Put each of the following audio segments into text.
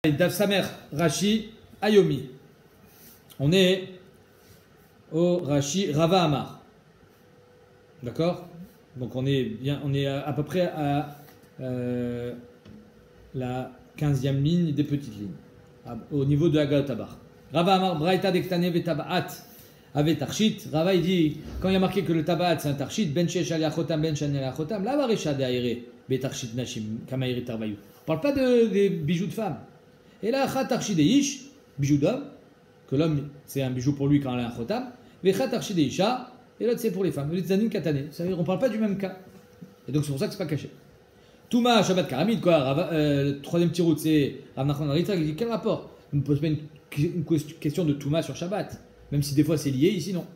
Daf Samer Rashi Ayomi. On est au Rashi Rava Amar. D'accord? Donc on est à peu près à la 15e ligne des petites lignes, au niveau de Hagat Tabar. Rava Amar Braïta Dektane Vetabaat Ave Tarshit. Rava il dit, quand il y a marqué que le tabaat c'est un tarshit, Ben Shesh Aliachotam, Ben Shan Aliachotam, la Varesha de Aire, Betarshit Nashim, Kamairi Tarbayou. On ne parle pas des bijoux de femmes. Et là, Khatarshi Deish, bijou d'homme, que l'homme c'est un bijou pour lui quand il a un khotam, mais Khatarshi Deisha, et l'autre c'est pour les femmes. Les Zanin Katane, ça veut dire on ne parle pas du même cas. Et donc c'est pour ça que c'est pas caché. Touma Shabbat Karamid, quoi, le troisième petit route, c'est Rav Nachman Aritra qui dit quel rapport? On ne pose pas une question de Touma sur Shabbat, même si des fois c'est lié, ici non.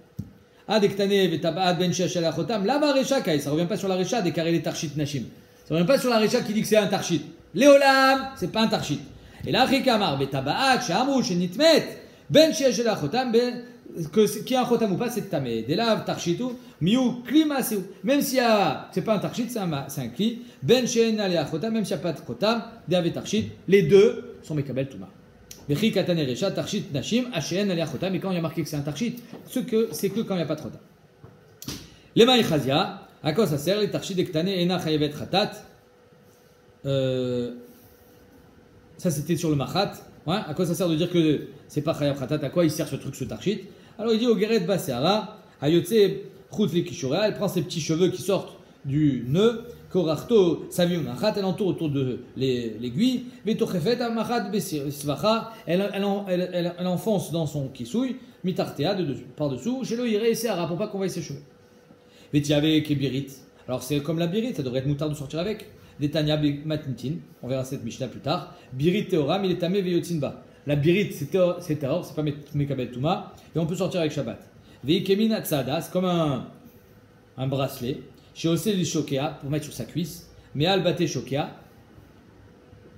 Adektane Vetabaat Ben Shesh Al Khotam, la Varesha Kai, ça revient pas sur la Resha des carrés les Tarshit Nashim. Ça revient pas sur la Resha qui dit que c'est un Tarshit. Léolam, c'est pas un Tarshit. Et là, Rikamar, Betabaat, Shamu, Shenitmet, Ben Shesh El Achotam, qui a un Chotam ou pas, c'est Tamé. Dès là, Tarshitu, Miu, Klima, même s'il y a, c'est pas un Tarshit, c'est un Kli, Ben Shesh El Achotam, même s'il n'y a pas de Chotam, Deave Tarshit, les deux sont Mekabel Touma. Vechi Katane Resha, Tarshit Nashim, H.N. El Achotam, et quand il y a marqué que c'est un Tarshit, c'est que quand il n'y a pas de Chotam. Les Maïchazia, à quoi ça sert, les Tarshit Ektane, Ena Chayevet Khatat, ça c'était sur le machat. Ouais, à quoi ça sert de dire que c'est pas chayav khatat? À quoi il sert ce truc, ce tarshit? Alors il dit au geret baseara, ayotse chut likishura, elle prend ses petits cheveux qui sortent du nœud, korachto savium machat, elle entoure autour de l'aiguille, vetochefet machat besvacha, elle enfonce dans son kisouille, mitartea par dessous, chez le ire et seara pour pas qu'on voie ses cheveux. Vetiave kebirit. Alors c'est comme la birit, ça devrait être moutarde de sortir avec. Des Tanya Matnitin, on verra cette Mishnah plus tard. Birit Teoram, il est tamé veyotinba. La birit, c'est Teor, c'est pas Mekabel Touma, et on peut sortir avec Shabbat. Veikemin Atzada, c'est comme un bracelet. Chez Osé Shokea, pour mettre sur sa cuisse. Meal Bate Shokea,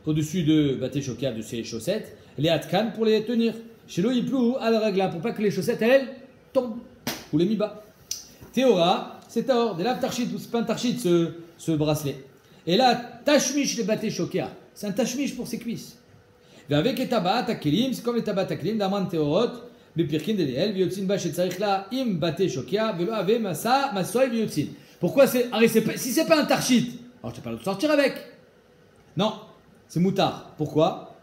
au-dessus de Bate Shokea, de ses chaussettes. Les Atkan, pour les tenir. Chez l'Oiplou, à la ragla, pour pas que les chaussettes, elles, tombent. Ou les miba. Teora, c'est Teor. Des laves Tarshit, c'est pas un Tarshit, ce bracelet. Et là, tashmish les baté shokea, c'est un tashmish pour ses cuisses. Et avec les tabaat akelim, c'est comme les tabaat akelim, d'aman teorot, bepirkin dedel, viotzin bash et tsarich la im baté shokea, velo ave masa, masoy viotzin. Pourquoi c'est. Si c'est pas un tarshit, alors je t'ai pas le droit de sortir avec. Non, c'est moutard. Pourquoi?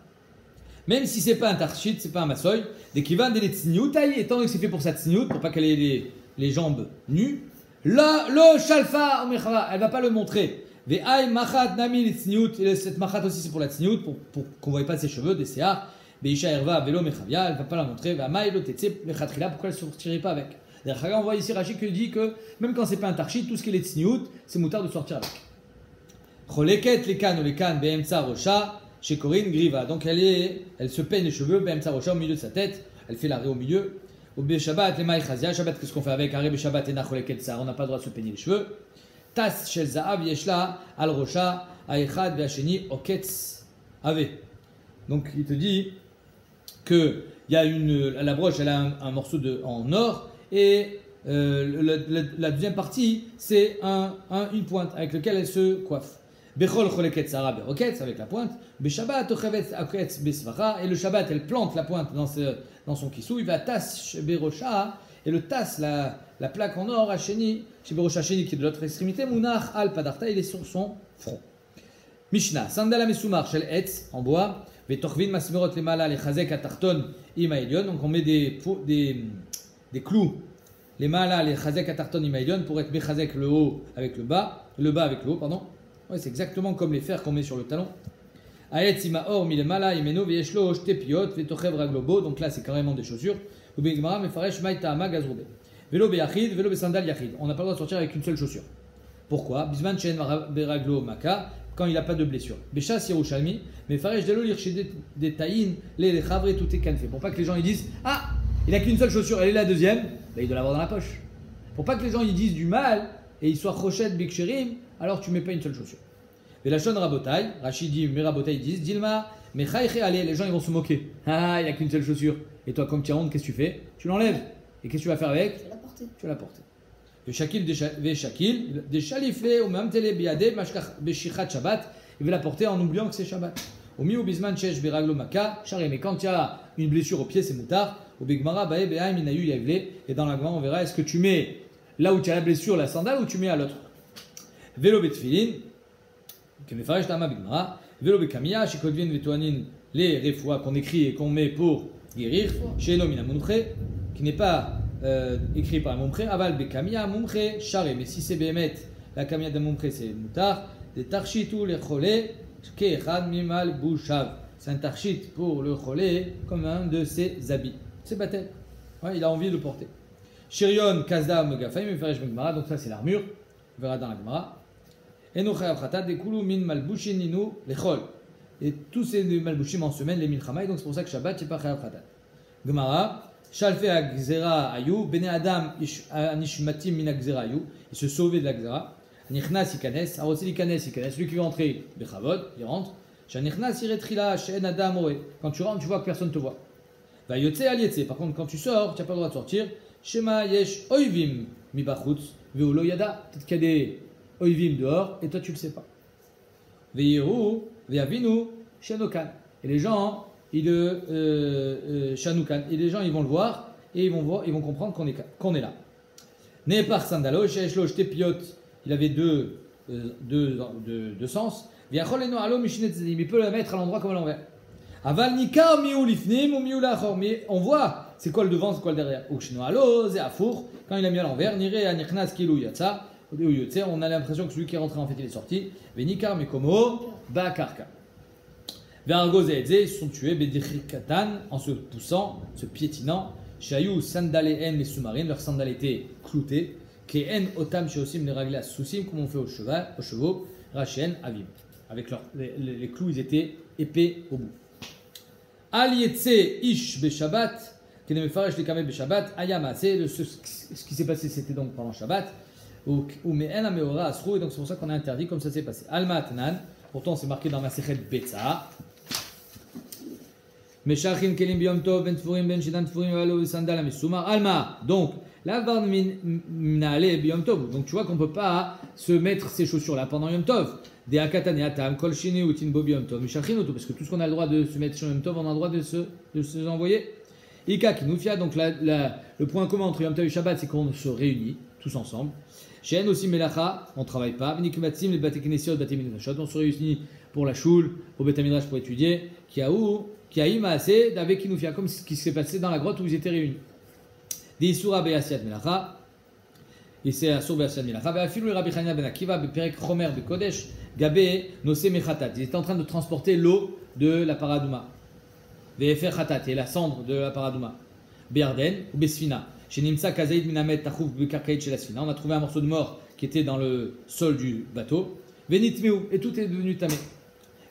Même si c'est pas un tarshit, c'est pas un masoy, dès qu'il va des tsniout, étant donné que c'est fait pour sa tsniout, pour pas qu'elle ait les jambes nues, là, le shalfa, elle va pas le montrer. Ve'ay machat nami li tsniout, cette machat aussi c'est pour la tsniout, pour qu'on ne voie pas ses cheveux, des séars. Ve'isha erva velo mechavia, elle ne va pas la montrer. Ve'amay lo tetse mechatrila, pourquoi elle ne sortirait pas avec? D'ailleurs, on voit ici Rashi qui dit que même quand c'est pas un tarshit, tout ce qui est les tsniout, c'est moutard de sortir avec. Choleket lekan ou lekan be'emtsa rosha, chez Corinne griva. Donc elle se peigne les cheveux, be'emtsa rosha au milieu de sa tête, elle fait l'arrêt au milieu. Au Shabbat, les maïchazia, Shabbat, qu'est-ce qu'on fait avec? Arrêt Shabbat et nacholeket ça, on n'a pas le droit de se peigner les cheveux. Tas shel za'av yeshla al rosha aechad ve'asheni oketz ave. Donc il te dit que il y a la broche, elle a un morceau en or et la deuxième partie c'est une pointe avec laquelle elle se coiffe. Bechol choleket za'av oketz avec la pointe. Beshabbat ochevetz oketz besvacha, et le Shabbat elle plante la pointe dans son kissou. Il va tas berosha. Et le tas, la plaque en or, Hacheni, chez Berocha Hacheni qui est de l'autre extrémité, Mounach al Padarta, il est sur son front. Mishnah, Sandala Mesumar, Shel Etz, en bois, Vetorvin Masmerot le Mala, les Chazek Atarton, Imailion, donc on met des clous, les Mala, les Chazek Atarton, Imailion, pour être Bechazek le haut avec le bas avec le haut, pardon. Ouais, c'est exactement comme les fers qu'on met sur le talon. Aetz Imaor, Milemala, Imeno, Vieshlo, Shtepiot, Vetochev Raglobo, donc là c'est carrément des chaussures. On n'a pas le droit de sortir avec une seule chaussure. Pourquoi? Bisman chen beraglo maka, quand il n'a pas de blessure. Beshas Yerushalmi, mais faresh de lire chez des taïns, les chavres, tout est canfé. Pour pas que les gens ils disent ah, il n'a qu'une seule chaussure, elle est la deuxième, ben, il doit l'avoir dans la poche. Pour pas que les gens ils disent du mal et ils soient rochettes biksherim, alors tu mets pas une seule chaussure. Et la shon rabotai, Rachid dit, mais rabotai disent, Dilma, mais allez, les gens ils vont se moquer. Ah, il n'a qu'une seule chaussure. Et toi, comme tu as honte, qu'est-ce que tu fais? Tu l'enlèves. Et qu'est-ce que tu vas faire avec? Tu vas la porter. Tu vas la porter. Le shakil des chaliflés, ou même télé biadé, mashkach beshichat Shabbat, il va la porter en oubliant que c'est Shabbat. Omi ou bisman shesh beraglo maka, charé. Mais quand il y a une blessure au pied, c'est moutard. Au bigmara, bae be'aim inayu yavle. Et dans la Gemara, on verra est-ce que tu mets là où tu as la blessure, la sandale, ou tu mets à l'autre. Vélo betfilin, kemefaresh tama bigmara. Vélo bekamia, shikodvin vetoanin, les refoua qu'on écrit et qu'on met pour guérir. Chez Nomina Mumche, qui n'est pas écrit par Mumche. Aval bekamia Mumche, charé. Mais si c'est Bémet, la kamia de Mumche, c'est moutard. Des tarchitou les cholés. C'est un tarchit pour le cholé comme un de ses habits. C'est bâtel. Ouais, il a envie de le porter. Shirion, Kazda, Megafaim, Meferesh, Megmara. Donc ça, c'est l'armure. On verra dans la Gemara. Eno chayav khatat, dekulu min malbushin ninu lechol. Et tous ces malbushim en semaine, les milchamaï. Donc c'est pour ça que Shabbat, c'est pas chayav khatat. Gemara. Shalfe agzera ayu. Bene Adam, anishmatim min agzera ayu. Il se sauvait de l'agzera. Nichnas ikanes, arosel ikanes, celui qui veut entrer, bechavod, il rentre. Shanichnas iretrila, she'en adam oe. Quand tu rentres, tu vois que personne te voit. Va yotze al yetze. Par contre, quand tu sors, tu n'as pas le droit de sortir. Shema yesh oivim mi bachutz, ve'ulo yada. Peut-être qu'il y a des oivim dehors et toi tu le sais pas. Ve'yeru, ve'avinu, shanokan. Et les gens, shanukan. Et les gens, ils vont le voir et ils vont comprendre qu'on est là. Ne par sandalo, she'esh lo shte piot. Il avait deux sens. Il peut la mettre à l'endroit comme à l'envers. Aval nikar miou lifnim ou miou lachor. Mais on voit c'est quoi le devant, c'est quoi le derrière. Quand il a mis à l'envers, nire anichnas kilu yatsa. On a l'impression que celui qui est rentré en fait il est sorti. Venikar mekomo bakarka. Vergoz et Edze se sont tués bedirikatan en se poussant, se piétinant. Shayou sandalen les sous-marines, leurs sandales étaient cloutées. Keen otam sheosim les raglas sousim, comme on fait aux chevaux, rachen avim. Avec les clous, ils étaient épais au bout. Al yetse ish beshabbat, kenem faresh le kamel beshabbat, ayama. C'est ce qui s'est passé, c'était donc pendant Shabbat. Ou me'en ameora asrou, et donc c'est pour ça qu'on a interdit, comme ça s'est passé. Alma tnan, pourtant c'est marqué dans ma sechet betza. Meshachim kelim biyom tov ben tfurim ben shidan tfurim valo sandal mesumar alma. Donc la varn minale biyom tov. Donc tu vois qu'on peut pas se mettre ces chaussures là pendant yom tov. Des akatane atam kol shini utin bo biyom tov. Meshachim auto parce que tout ce qu'on a le droit de se mettre sur yom tov, on a le droit de se envoyer. Ika kinufia. Donc le point commun entre yom tov et Shabbat, c'est qu'on se réunit tous ensemble. Shen aussi melacha, on travaille pas. V'nikmatzim les bateknesiot batemidrashot, on se réunit pour la choule, au betamidrash pour étudier. Kiaïma assez d'avec kinufia, comme ce qui s'est passé dans la grotte où ils étaient réunis. Des isura be'asiat melacha, et c'est asur be'asiat melacha. Ve'afilu Rabbi Chanina ben Akiva be'perek chomer be'kodesh gabe nosé mechatat. Ils étaient en train de transporter l'eau de la paradouma. Ve'efer chatat, et la cendre de la paradouma. Be'arden ou be'sfina. Chez Nimsa Kazaïd Minamet Tachouf Bekarkaïd chez la Sfina, on a trouvé un morceau de mort qui était dans le sol du bateau. Venitmeu, et tout est devenu tamé.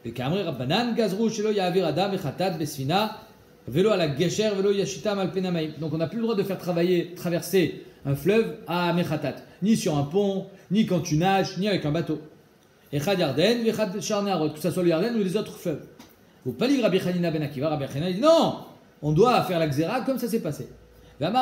Et Kamri Rabbanan Gazrou Shelo Yavir Adam Echatat Besfina Velo à la Gesher Velo Yashita Malpenamaï. Donc on n'a plus le droit de faire traverser un fleuve à Mechatat, ni sur un pont, ni quand tu nages, ni avec un bateau. Echad Yarden, Echad Charnearot, que ce soit le Yarden ou les autres fleuves. Ou Pali Rabbi Chanina Ben Akiva, Rabbi Chanina dit non, on doit faire la Xéra comme ça s'est passé. On n'a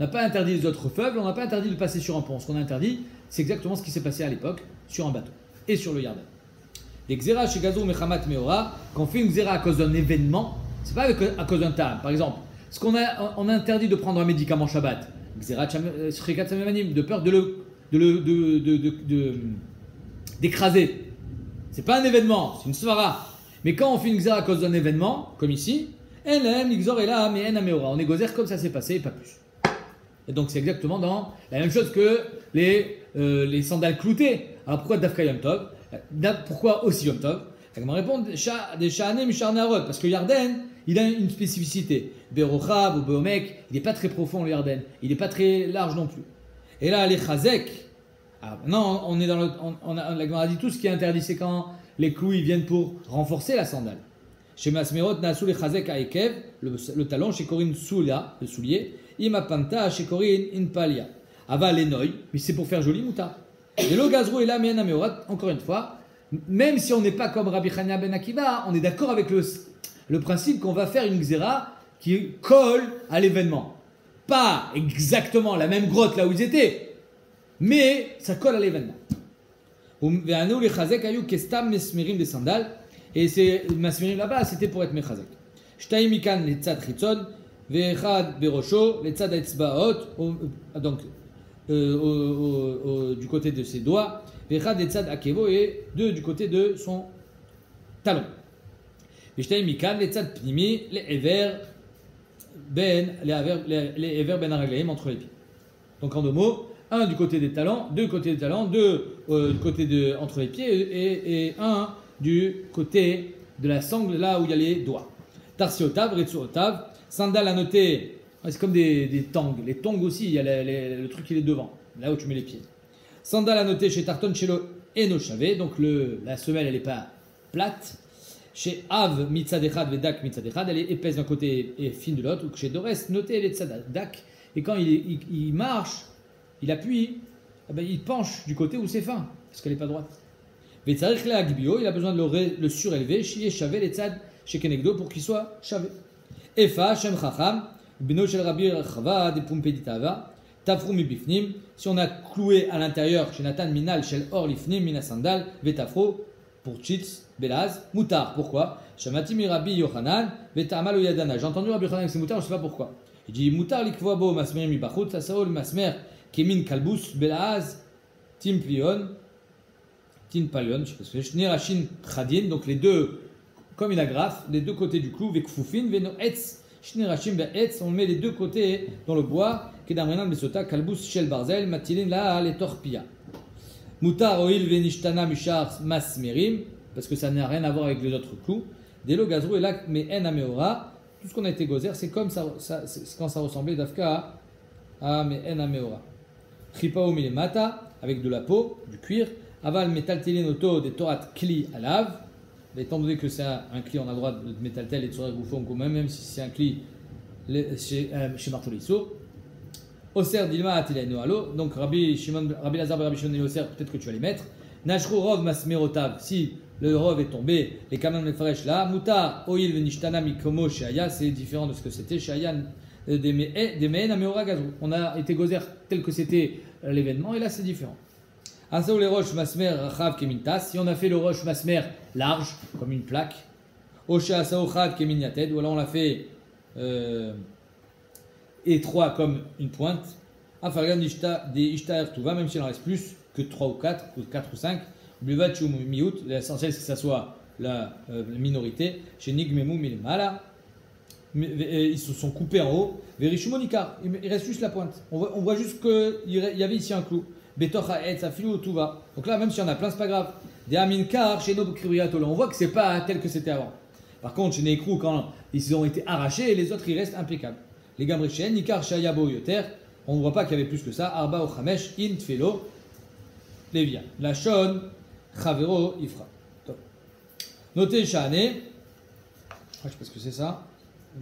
pas interdit les autres fleuves, on n'a pas interdit de passer sur un pont. Ce qu'on a interdit, c'est exactement ce qui s'est passé à l'époque sur un bateau et sur le Yarden. Les Xéra chez Gazou Mechamat Meora, quand on fait une Xéra à cause d'un événement, c'est pas à cause d'un tam. Par exemple, on a interdit de prendre un médicament Shabbat, Xéra Shrikat Samemanim, de peur d'écraser. C'est pas un événement, c'est une svara. Mais quand on fait une Xéra à cause d'un événement, comme ici, on est gozer comme ça s'est passé et pas plus. Et donc c'est exactement dans la même chose que les sandales cloutées. Alors pourquoi Dafka Yom Tov? Pourquoi aussi Yom Tov? On répond des Sha'anim Sharnarot, parce que Yarden, il a une spécificité. Berochav ou Beomek, il n'est pas très profond le Yarden, il n'est pas très large non plus. Et là, les Chazek, non, on est dans la Gemara dit tout ce qui est interdit, c'est quand les clous ils viennent pour renforcer la sandale. Chez Masmerot, Nasul et Chazek Aekev, le talon, chez Corinne Soula, le soulier, Imapanta, chez Corinne Inpalia. Ava l'enoy, mais c'est pour faire joli mouta. Et le gazrou et la mien améorat, encore une fois, même si on n'est pas comme Rabbi Chanina ben Akiva, on est d'accord avec le principe qu'on va faire une xéra qui colle à l'événement. Pas exactement la même grotte là où ils étaient, mais ça colle à l'événement. Ve'anu lechazek ayu kestam mesmerim des sandales. Et ces mesmerim là-bas, c'était pour être mechazek. Shtaim mikan letzad chitzon, ve'echad berosho, letzad etzbaot, donc du côté de ses doigts, ve'echad letzad akevo, et deux du côté de son talon. Ve'shtaim mikan letzad pnimi, le'ever ben araglaim, entre les pieds. Donc en deux mots, un du côté des talons, deux du côté des talons, deux du côté de entre les pieds et un du côté de la sangle là où il y a les doigts. Tarsiotav, retsuotav, sandal à noter, c'est comme des tangs. Les tongs aussi, il y a le truc qui est devant, là où tu mets les pieds. Sandal à noter chez Tarton, chez le Enochavé, donc la semelle elle n'est pas plate. Chez Av, mitzadechad, vedak, mitzadechad, elle est épaisse d'un côté et fine de l'autre. Ou chez Dores, notez elle est tzadak. Et quand il marche, il appuie, il penche du côté où c'est fin, parce qu'elle n'est pas droite. Vetzarich la agbio, il a besoin de le surélever, chez Shavé, les tzad, chez Kenegdo, pour qu'il soit Shavé. Efa, Shem Chacham, Beno shel Rabbi Chava, des Pumpeditava, Tafru mi bifnim, si on a cloué à l'intérieur, chez Nathan Minal, shel Or lifnim, mina sandal, Vetafru, pour Chitz, Belaz, Moutar. Pourquoi? Shamati mi Rabbi Yochanan, Veta'amal Yadana. J'ai entendu Rabbi Yochanan avec ses Moutar, je ne sais pas pourquoi. Il dit Moutar likvoabo masmer mi bachut, sasaol masmer kemin kalbus, Belaz, Timplion, Tinpalion, je sais pas ce que c'est, Shnirashin Khadin, donc les deux, comme une agrafe, les deux côtés du clou, Vekfufin, Veno Etz, Shnirashim Be'etz, on met les deux côtés dans le bois, Kedamrenan Besota, Kalbus Shel Barzel, Matilin la les torpillas. Moutar oil venishtana mishar masmerim, parce que ça n'a rien à voir avec les autres clous. Delo gazrou et là, mais en ameora, tout ce qu'on a été gozer, c'est comme ça, c'est quand ça ressemblait d'Afka à mais en ameora. Chipao milemata, avec de la peau, du cuir. Aval metaltelin auto des torat kli à lave. Étant donné que c'est un cli, on a le droit de metaltel et de sourire gouffon, même si c'est un cli chez Martolisso. Oser dilma atileno alo, donc Rabbi Lazar et Rabbi Shimon et Oser, peut-être que tu vas les mettre. Nashru rov masmerotav, si le rov est tombé, les kamam mefaresh là. Mutar oil venishtana mikomo sheaya, c'est différent de ce que c'était sheaya des mehen ameora gazou. On a été gozer tel que c'était l'événement, et là c'est différent. Asaou les roches masmer rachav kemintas, si on a fait le roche masmer large, comme une plaque. Osha asaou chad keminyated, ou alors on l'a fait étroit comme une pointe. Afargan des ishtaer tuva, même s'il en reste plus que 3 ou 4 ou 5. Bluvachu miout, l'essentiel c'est que ça soit la minorité. Chez Nigmemu milmala, ils se sont coupés en haut. Verishumonika, il reste juste la pointe. On voit juste qu'il y avait ici un clou. Betocha et safilu tuva. Donc là, même si on a plein, c'est pas grave. Des aminkar chez nos kribriatolo. On voit que c'est pas tel que c'était avant. Par contre, chez Nekrou, quand ils ont été arrachés, les autres ils restent impeccables. Les Gamrechen, Nikar Shayabo Yoter, on ne voit pas qu'il y avait plus que ça. Arba o Chamesh, In Tfelo, Levia. La Shon, Chavero, Ifra. Notez Shane, je sais pas ce que c'est ça.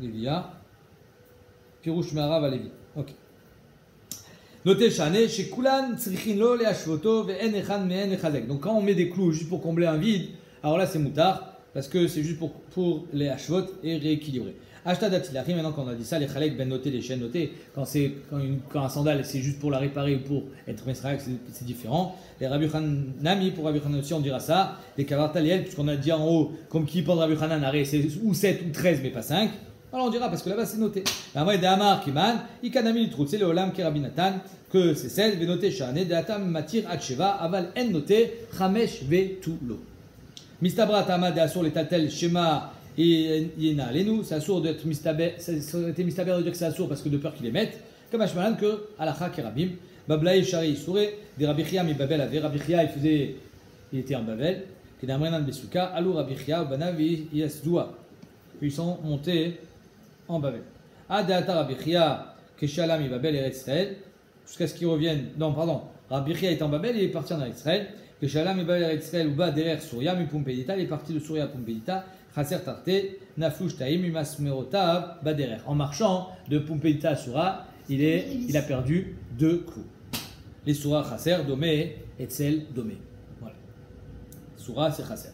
Levia. Pirouche Marav Levi. Ok. Notez Shane, chez Kulan, Tsrichinlo, le Hashvoto, Ve'en Echan, Me'en Echazek. Donc quand on met des clous juste pour combler un vide, alors là c'est moutard, parce que c'est juste pour les Hashvot et rééquilibrer. Ashtadatilachim, maintenant qu'on a dit ça, les chalek ben notés, les chaînes notées, quand un sandal c'est juste pour la réparer ou pour être mesraïk, c'est différent. Les Rabbi Hanami, pour Rabbi Hanan aussi on dira ça. Les kavartaliel, puisqu'on a dit en haut, comme qui pense Rabbi Hanan, c'est ou 7 ou 13 mais pas 5. Alors on dira parce que là-bas c'est noté. La moelle d'Amar Kiman, Ikanami Litrout, c'est le Olam Kerabi Natan, que c'est 16, ve noté Shane, de Atam Matir Acheva, Aval En noté, Chamesh Ve Tulo. Mistabra Tama de Asur, les Tatel, Shema. Et Yena Alenu, c'est assourd d'être mistaber, ça aurait été mistaber de dire que c'est assourd parce que de peur qu'ils les mettent, comme Ashmalan que Alacha Kerabim, Bablaï Shari Souré, des Rabichia mi Babel avait, Rabichia il était en Babel, qui d'Amrenan Besuka, Alou Rabichia, Banavi Yasdoua, puis ils sont montés en Babel. Adata Rabichia, Keshala mi Babel et Israël, jusqu'à ce qu'ils reviennent, non pardon, Rabichia est en Babel et il est parti en Israël, Keshala mi Babel et Israël, ou bas derrière Souria mi Pumpedita, il est parti de Souria Pumpedita, en marchant de Pumpedita à Soura, il a perdu 2 clous. Les Soura Chaser, Domé, Etzel, Domé. Voilà. Soura, c'est Chaser.